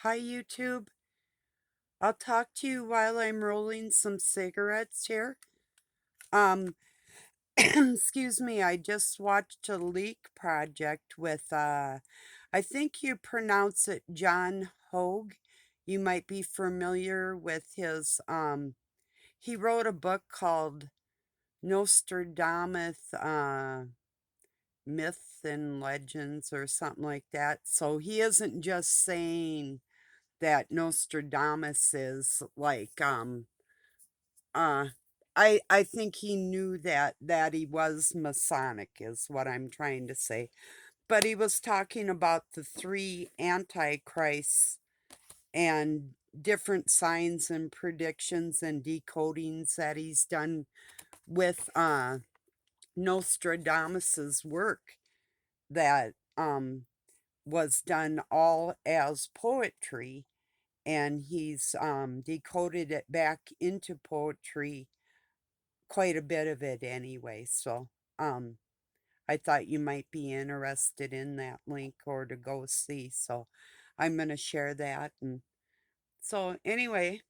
Hi, YouTube. I'll talk to you while I'm rolling some cigarettes here. Um, excuse me, I just watched a leak project with, I think you pronounce it John Hogue. You might be familiar with he wrote a book called Nostradamus, Myths and Legends or something like that. So he isn't just saying that Nostradamus is like uh I think he knew that he was Masonic is what I'm trying to say. But he was talking about the three antichrists and different signs and predictions and decodings that he's done with Nostradamus's work that was done all as poetry, and he's decoded it back into poetry, quite a bit of it anyway. So um, I thought you might be interested in that link or to go see. So I'm going to share that. And so, anyway,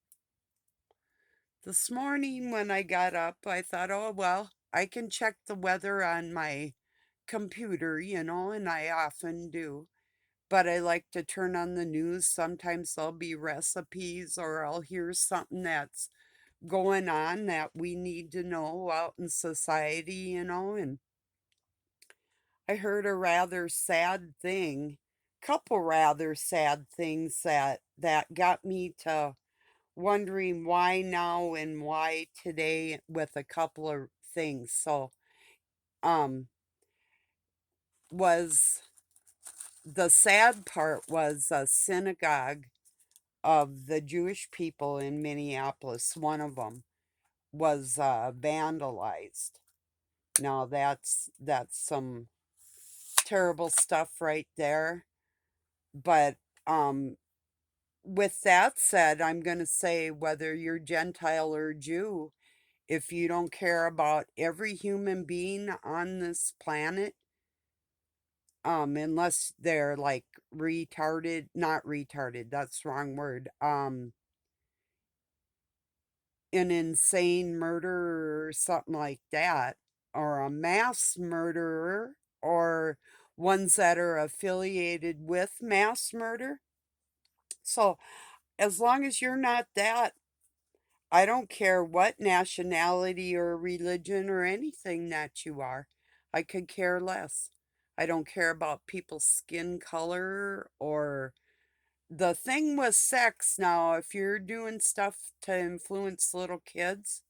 this morning when I got up, I thought, oh, well, I can check the weather on my computer, and I often do. But I like to turn on the news. Sometimes there'll be recipes or I'll hear something that's going on that we need to know out in society. And I heard a rather sad thing, couple rather sad things that got me to wondering why now and why today with a couple of things. So, um, was the sad part was a synagogue of the Jewish people in Minneapolis. One of them was vandalized. Now that's some terrible stuff right there. But um, with that said, I'm going to say whether you're Gentile or Jew, if you don't care about every human being on this planet, unless they're like retarded, not retarded, that's the wrong word, an insane murderer or something like that, or a mass murderer, or ones that are affiliated with mass murder. So, as long as you're not that, I don't care what nationality or religion or anything that you are. I could care less. I don't care about people's skin color or the thing with sex now. If you're doing stuff to influence little kids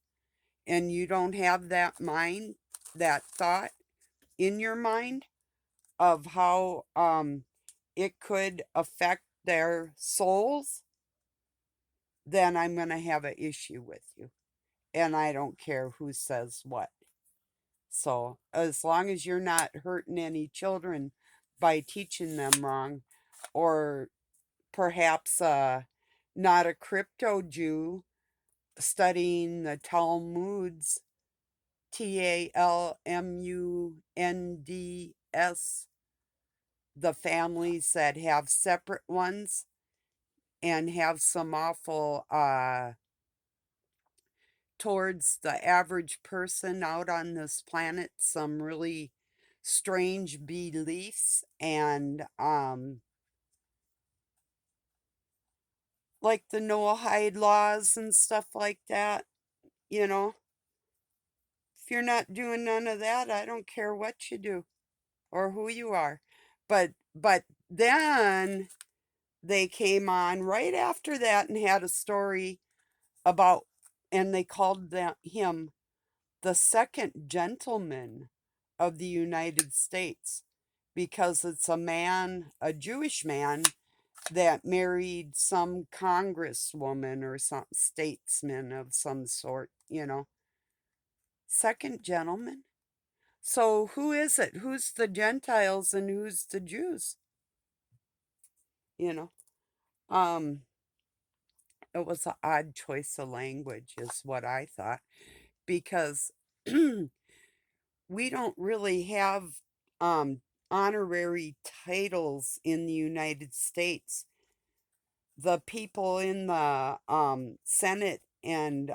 and you don't have that mind, that thought in your mind of how it could affect their souls, then I'm going to have an issue with you. And I don't care who says what. So, as long as you're not hurting any children by teaching them wrong, or perhaps not a crypto Jew studying the Talmuds, Talmunds, the families that have separate ones and have some awful towards the average person out on this planet, some really strange beliefs and like the Noahide laws and stuff like that, you know. If you're not doing none of that, I don't care what you do or who you are. But then they came on right after that and had a story about, and they called him the second gentleman of the United States, because it's a man, a Jewish man, that married some congresswoman or some statesman of some sort. Second gentleman. So who is it? Who's the Gentiles and who's the Jews? You know, um, it was an odd choice of language, is what I thought, because we don't really have um, honorary titles in the United States the people in the Senate and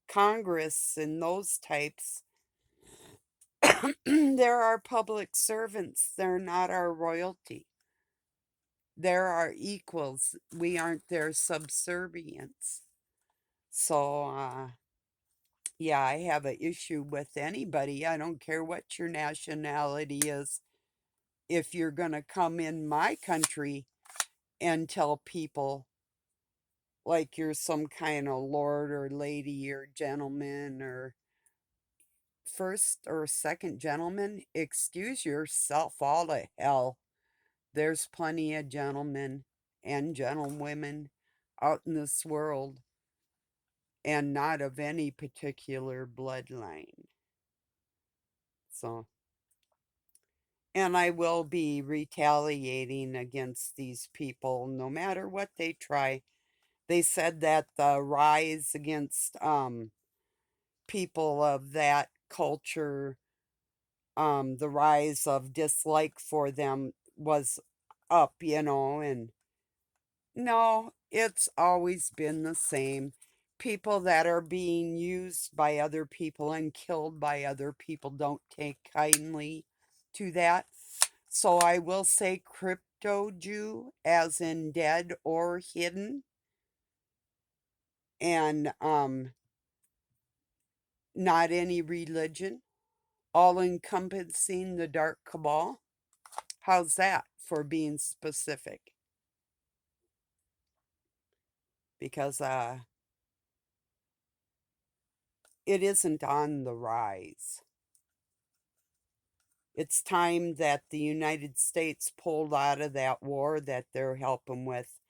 Congress and those types, they're our public servants. They're not our royalty. They're our equals. We aren't their subservients. So, yeah, I have an issue with anybody. I don't care what your nationality is. If you're going to come in my country and tell people like you're some kind of lord or lady or gentleman or first or second gentleman, excuse yourself all to hell. There's plenty of gentlemen and gentlewomen out in this world and not of any particular bloodline. So, and I will be retaliating against these people no matter what they try. They said that the rise against people of that culture, the rise of dislike for them was up, and no, it's always been the same. People that are being used by other people and killed by other people don't take kindly to that. So I will say crypto Jew, as in dead or hidden, and not any religion, all encompassing the dark cabal. How's that for being specific? Because it isn't on the rise. It's time that the United States pulled out of that war that they're helping with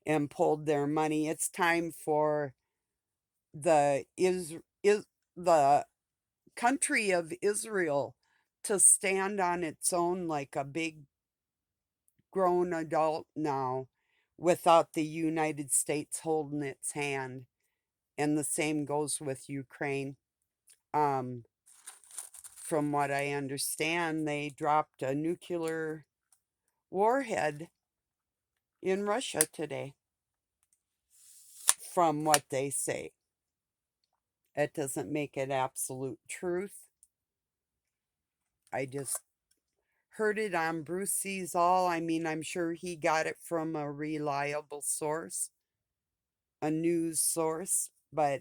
and pulled their money. It's time for the is the country of Israel to stand on its own like a big grown adult now without the United States holding its hand. And the same goes with Ukraine. Um, from what I understand, they dropped a nuclear warhead in Russia today, from what they say. It doesn't make it absolute truth. I just heard it on Bruce Sees All. I mean, I'm sure he got it from a reliable source, a news source, but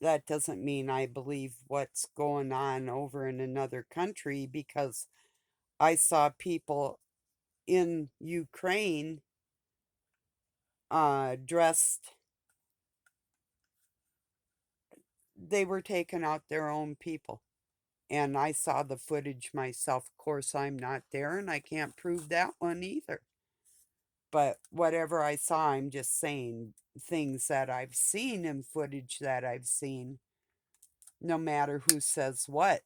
that doesn't mean I believe what's going on over in another country, because I saw people in Ukraine dressed, they were taking out their own people. And I saw the footage myself. Of course, I'm not there and I can't prove that one either. But whatever I saw, I'm just saying things that I've seen and footage that I've seen, no matter who says what.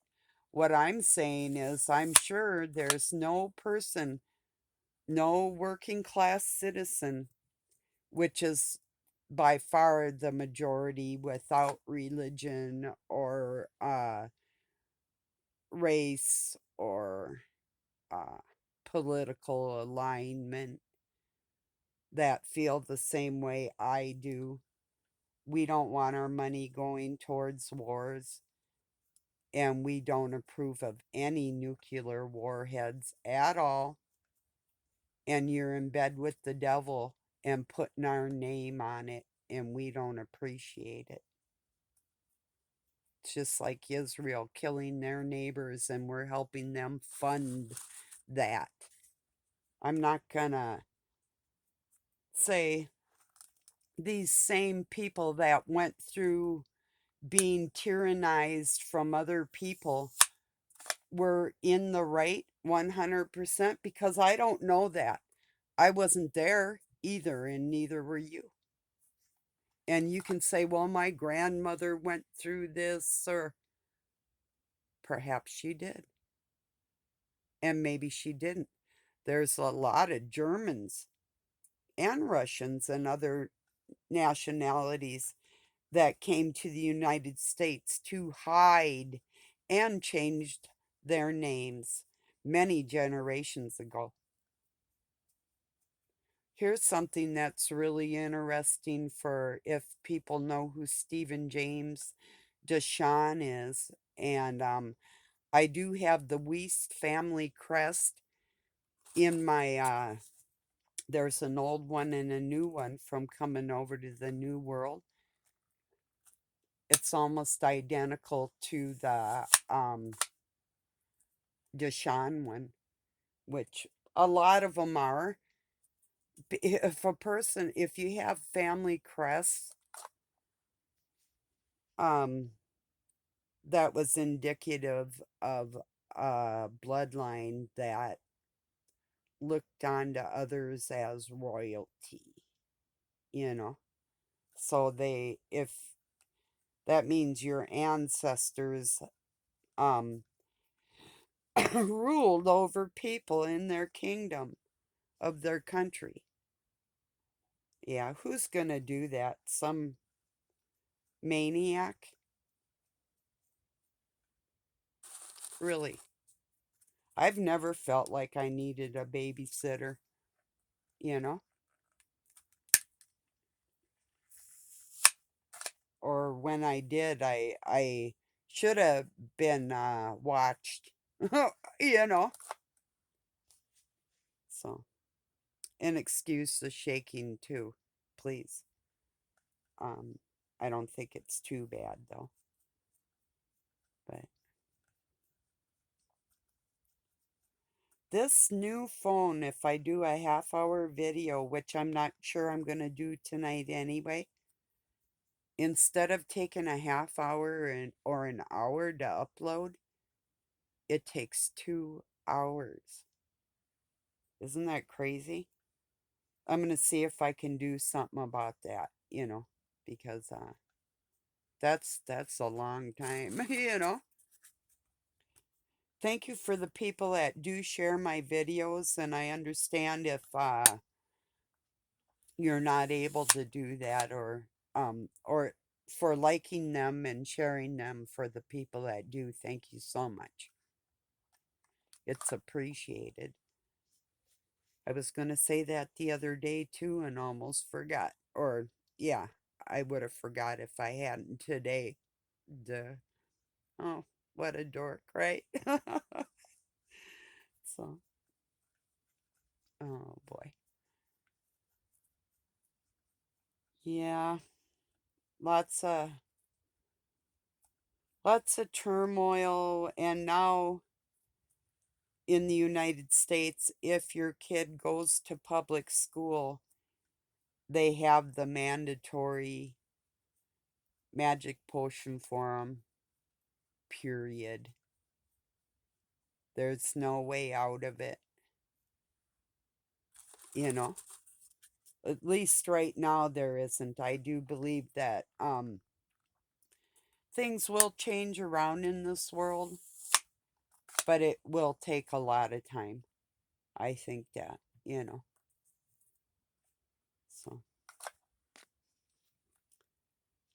What I'm saying is, I'm sure there's no person, no working class citizen, which is by far the majority without religion or race or uh, political alignment, that feel the same way I do. We don't want our money going towards wars, and we don't approve of any nuclear warheads at all. And you're in bed with the devil and putting our name on it, and we don't appreciate it. It's just like Israel killing their neighbors, and we're helping them fund that. I'm not gonna say these same people that went through being tyrannized from other people were in the right 100%, because I don't know that. I wasn't there either, and neither were you. And you can say, well, my grandmother went through this, or perhaps she did, and maybe she didn't. There's a lot of Germans and Russians and other nationalities that came to the United States to hide and changed their names many generations ago. Here's something that's really interesting for if people know who Stephen James Deshawn is. And I do have the Weast family crest in my there's an old one and a new one from coming over to the new world. It's almost identical to the Deshawn one, which a lot of them are. If a person, if you have family crests, um, that was indicative of a bloodline that looked on to others as royalty, you know. So they, if that means your ancestors um ruled over people in their kingdom of their country. Yeah, who's gonna do that? Some maniac? Really? I've never felt like I needed a babysitter, you know? Or when I did, I should have been watched, you know? So, and excuse the shaking too, please. Um, I don't think it's too bad though. But this new phone, if I do a half-hour video, which I'm not sure I'm going to do tonight anyway, instead of taking a half hour or an hour to upload, it takes 2 hours. Isn't that crazy? I'm going to see if I can do something about that, because that's a long time, Thank you for the people that do share my videos, and I understand if you're not able to do that, or for liking them and sharing them. For the people that do, thank you so much. It's appreciated. I was going to say that the other day too and almost forgot. Or yeah, I would have forgot if I hadn't today. Duh. Oh, what a dork, right? So, oh boy. Yeah, lots of turmoil. And now in the United States, if your kid goes to public school, they have the mandatory magic potion for them, period. There's no way out of it, you know. At least right now there isn't. I do believe that things will change around in this world, but it will take a lot of time. I think that, you know. So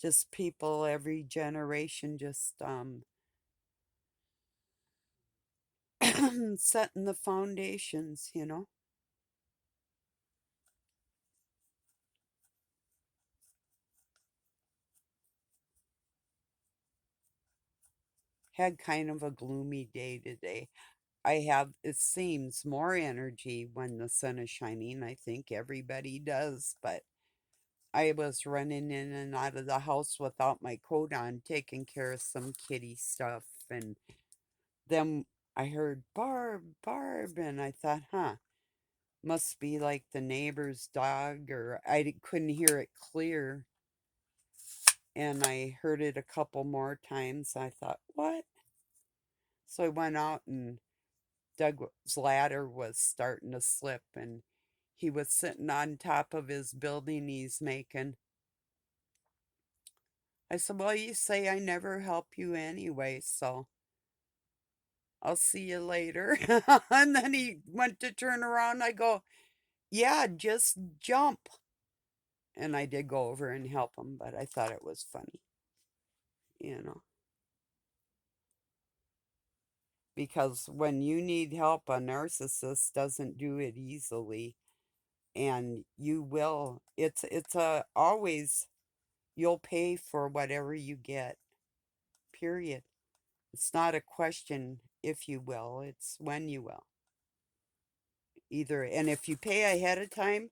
just people every generation just setting the foundations, Had kind of a gloomy day today. I have, it seems, more energy when the sun is shining. I think everybody does, but I was running in and out of the house without my coat on, taking care of some kitty stuff. And then I heard Barb, Barb, and I thought, huh, must be like the neighbor's dog, or couldn't hear it clear. And I heard it a couple more times. I thought, what? So I went out, and Doug's ladder was starting to slip, and he was sitting on top of his building he's making. I said, well, you say I never help you anyway, so I'll see you later. And then he went to turn around. I go, yeah, just jump. And I did go over and help him, but I thought it was funny, you know, because when you need help, a narcissist doesn't do it easily. and you will. It's a always you'll pay for whatever you get. Period. It's not a question if you will, it's when you will. Either and if you pay ahead of time,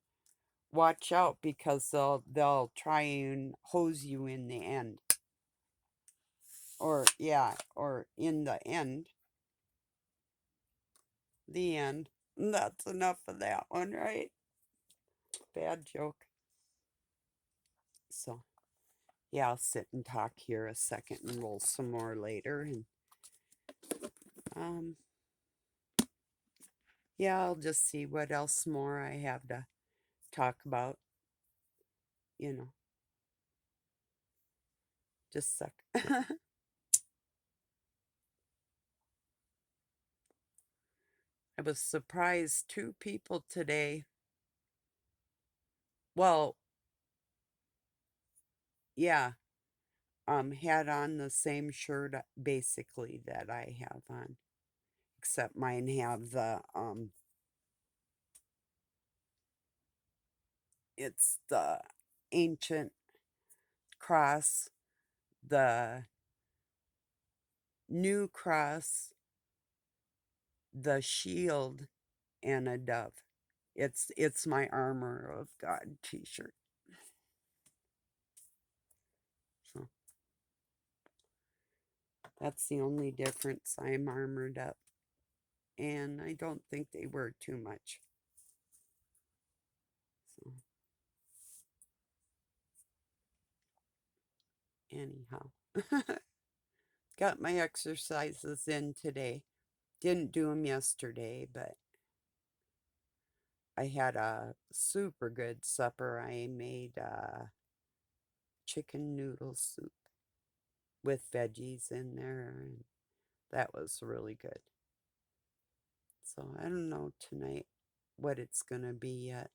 watch out because they'll try and hose you in the end. Or yeah, or in the end. That's enough of that one, right? Bad joke. So yeah, I'll sit and talk here a second and roll some more later. And um, yeah, I'll just see what else more I have to talk about. You know, just a sec. I was surprised two people today. Well, yeah, had on the same shirt basically that I have on, except mine have the it's the ancient cross, the new cross, the shield, and a dove. It's my armor of God t-shirt. So that's the only difference. I'm armored up, and I don't think they were too much. So anyhow, got my exercises in today. Didn't do them yesterday, but I had a super good supper. I made chicken noodle soup with veggies in there, and that was really good. So I don't know tonight what it's gonna be yet.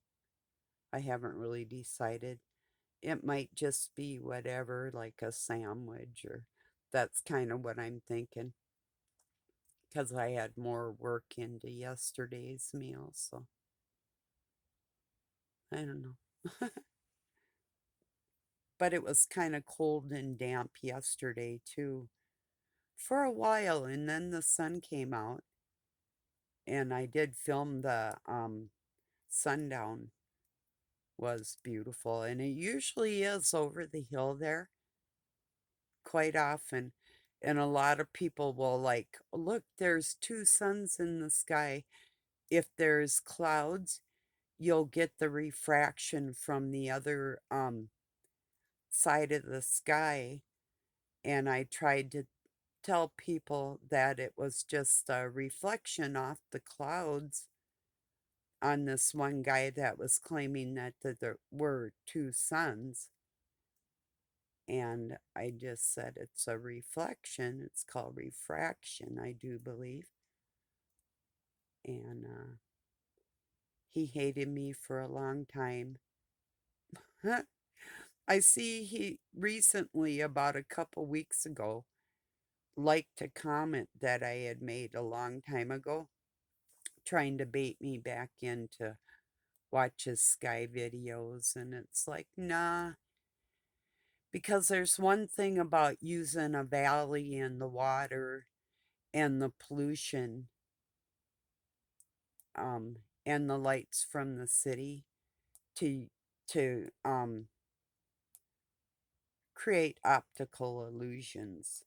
I haven't really decided. It might just be whatever, like a sandwich, or that's kind of what I'm thinking. Because I had more work into yesterday's meal, so I don't know. But it was kind of cold and damp yesterday, too, for a while, and then the sun came out, and I did film the sundown was beautiful, and it usually is over the hill there quite often. And a lot of people will like, look, there's two suns in the sky. If there's clouds, you'll get the refraction from the other side of the sky. And I tried to tell people that it was just a reflection off the clouds on this one guy that was claiming that there were two suns. And I just said it's a reflection. It's called refraction, I do believe. And he hated me for a long time. I see he recently, about a couple weeks ago, liked a comment that I had made a long time ago, trying to bait me back into watch his sky videos. And it's like, nah, because there's one thing about using a valley and the water and the pollution um, and the lights from the city to create optical illusions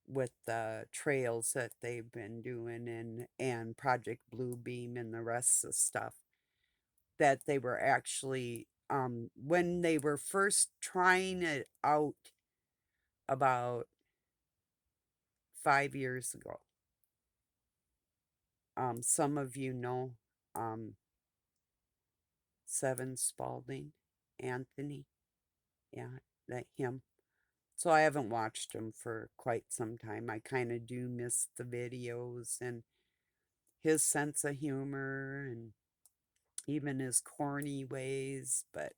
with the trails that they've been doing and Project Bluebeam and the rest of the stuff that they were actually when they were first trying it out about 5 years ago. Some of you know um, Seven Spalding, Anthony, yeah, that him. So I haven't watched him for quite some time. I kind of do miss the videos and his sense of humor and even his corny ways, but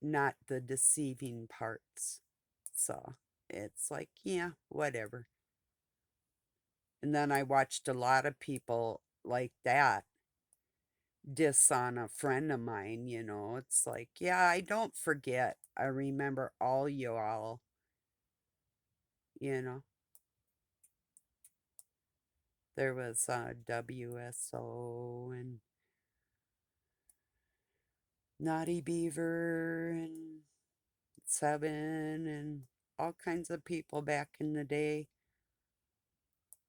not the deceiving parts. So it's like, yeah, whatever. And then I watched a lot of people like that diss on a friend of mine, you know. It's like, yeah, I don't forget. I remember all you all, you know. There was WSO and Naughty Beaver and Seven and all kinds of people back in the day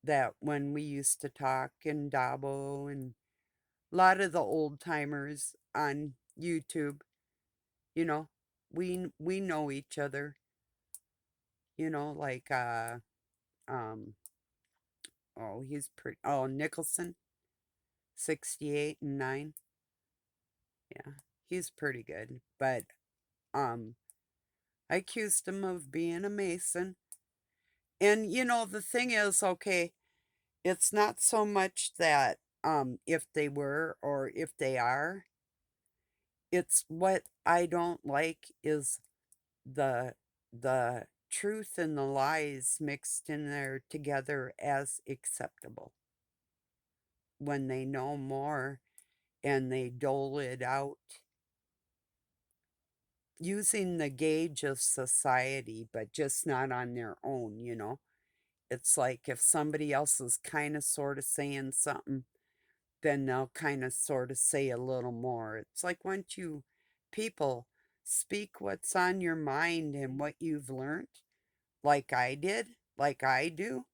that when we used to talk in Dabo and a lot of the old timers on YouTube, you know, we know each other, you know, like um oh he's pretty oh Nicholson 68 and 9. Yeah, he's pretty good. But um I accused him of being a Mason. And you know, the thing is, okay, it's not so much that if they were or if they are, it's what I don't like is the the truth and the lies mixed in there together as acceptable when they know more and they dole it out using the gauge of society, but just not on their own, you know. It's like if somebody else is kind of sort of saying something, then they'll kind of sort of say a little more. It's like once you people speak what's on your mind and what you've learned, like I did, like I do,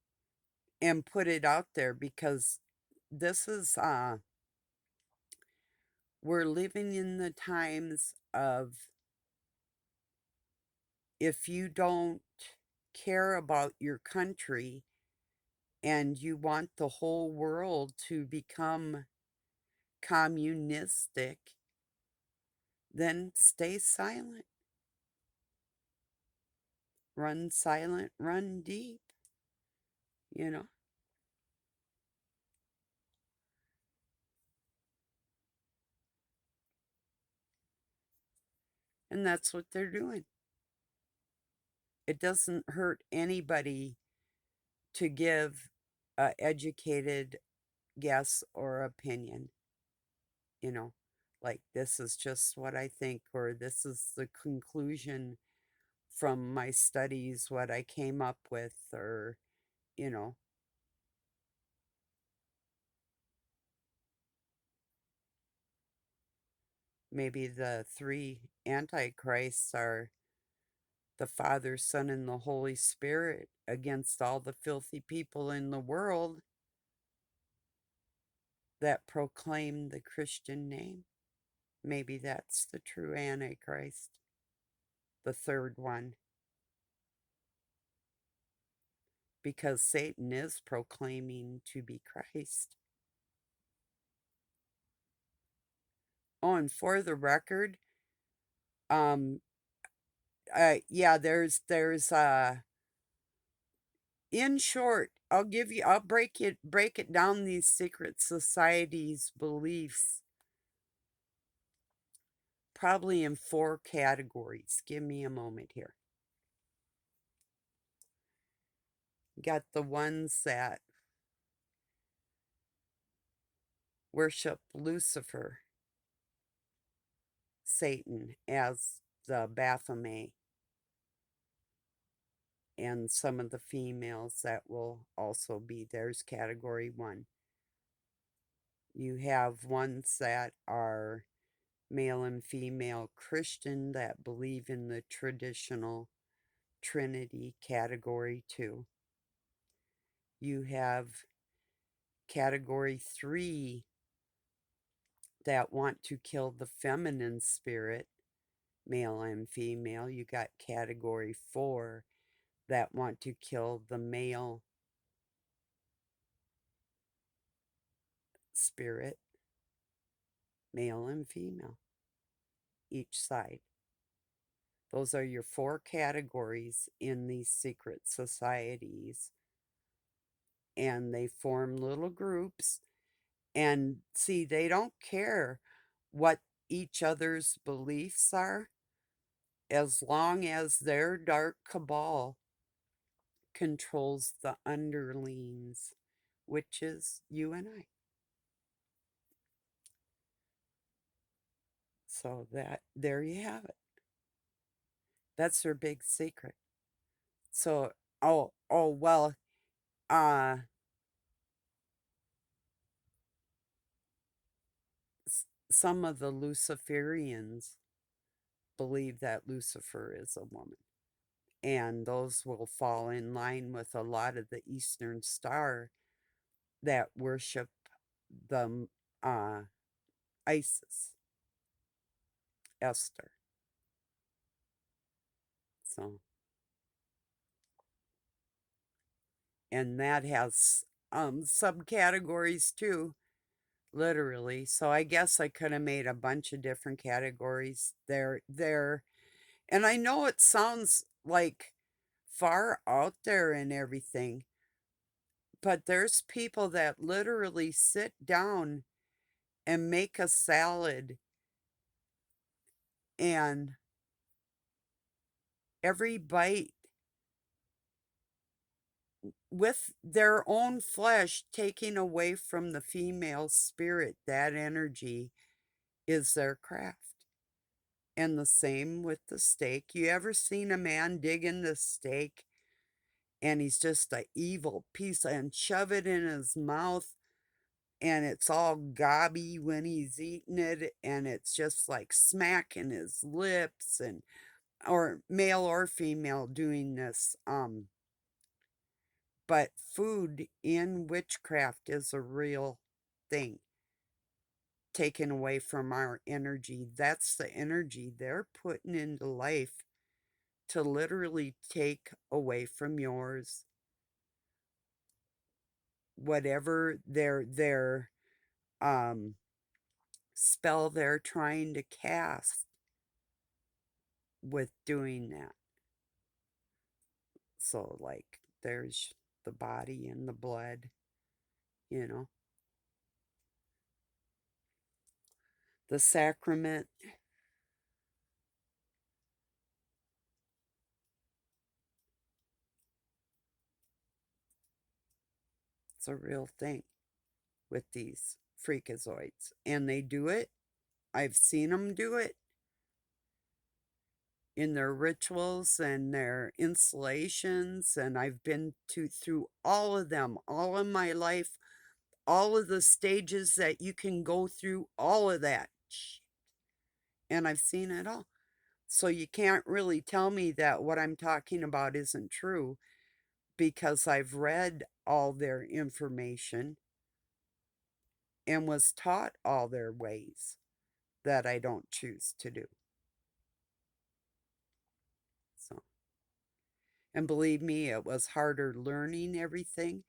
and put it out there because this is we're living in the times of if you don't care about your country and you want the whole world to become communistic, then stay silent. Run silent, run deep, you know? And that's what they're doing. It doesn't hurt anybody to give a educated guess or opinion, you know? Like, this is just what I think, or this is the conclusion from my studies, what I came up with, or, you know, maybe the three antichrists are the Father, Son, and the Holy Spirit against all the filthy people in the world that proclaim the Christian name. Maybe that's the true Antichrist, the third one, because Satan is proclaiming to be Christ. Oh, and for the record, um, yeah, in short, I'll break it down these secret societies' beliefs probably in four categories. Give me a moment here. Got the ones that worship Lucifer, Satan, as the Baphomet, and some of the females that will also be there's category one. You have ones that are male and female Christian that believe in the traditional Trinity, category two. You have category three that want to kill the feminine spirit, male and female. You got category four that want to kill the male spirit, male and female, each side. Those are your four categories in these secret societies. And they form little groups. And see, they don't care what each other's beliefs are as long as their dark cabal controls the underlings, which is you and I. So that there you have it. That's their big secret. So oh well, uh some of the Luciferians believe that Lucifer is a woman. And those will fall in line with a lot of the Eastern Star that worship the Isis, Esther. So, and that has subcategories too, literally. So I guess I could have made a bunch of different categories there. And I know it sounds like far out there and everything, but there's people that literally sit down and make a salad, and every bite with their own flesh, taking away from the female spirit, that energy is their craft. And the same with the steak. You ever seen a man digging the steak and he's just a evil piece and shove it in his mouth and it's all gobby when he's eating it and it's just like smacking his lips, and or male or female doing this. But food in witchcraft is a real thing, taken away from our energy. That's the energy they're putting into life to literally take away from yours. Whatever their um spell they're trying to cast with doing that. So like there's the body and the blood, you know, the sacrament. It's a real thing with these freakazoids. And they do it. I've seen them do it in their rituals and their installations. And I've been to through all of them, all of my life, all of the stages that you can go through, all of that. And I've seen it all. So you can't really tell me that what I'm talking about isn't true, because I've read all their information and was taught all their ways that I don't choose to do. So, and believe me, it was harder learning everything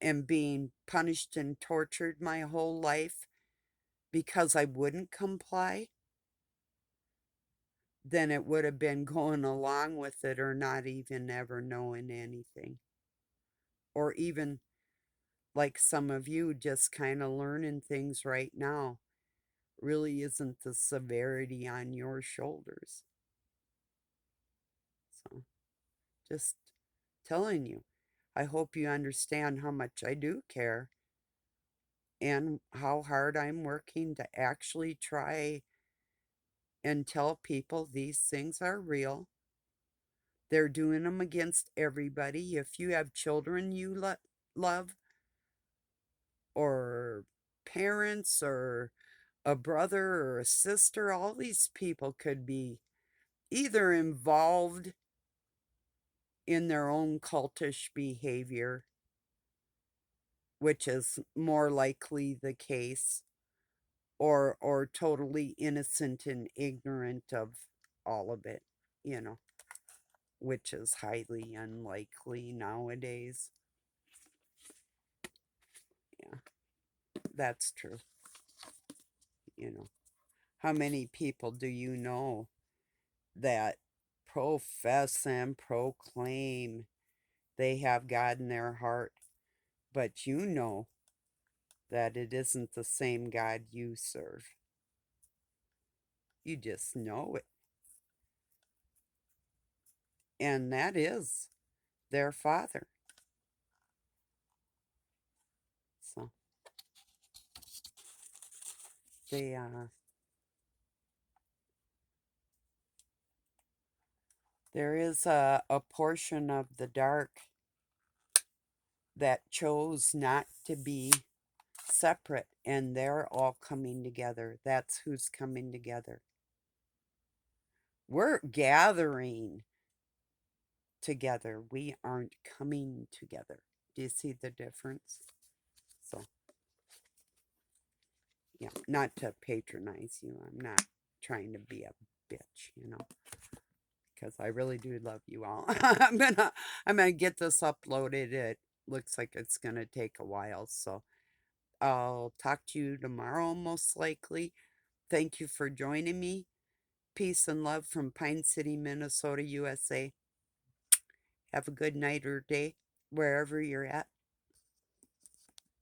and being punished and tortured my whole life because I wouldn't comply than it would have been going along with it or not even ever knowing anything. Or even like some of you just kind of learning things right now really isn't the severity on your shoulders. So, just telling you. I hope you understand how much I do care and how hard I'm working to actually try and tell people these things are real. They're doing them against everybody. If you have children you love, or parents, or a brother or a sister, all these people could be either involved in their own cultish behavior, which is more likely the case, or totally innocent and ignorant of all of it, you know, which is highly unlikely nowadays. Yeah, that's true. You know, how many people do you know that profess and proclaim they have God in their heart, but you know that it isn't the same God you serve? You just know it. And that is their father. So they There is a portion of the dark that chose not to be separate, and they're all coming together. That's who's coming together. We're gathering together. We aren't coming together. Do you see the difference? So, yeah, not to patronize you. I'm not trying to be a bitch, because I really do love you all. I'm gonna get this uploaded. It looks like it's gonna take a while, so I'll talk to you tomorrow most likely. Thank you for joining me. Peace and love from Pine City, Minnesota, USA. Have a good night or day wherever you're at.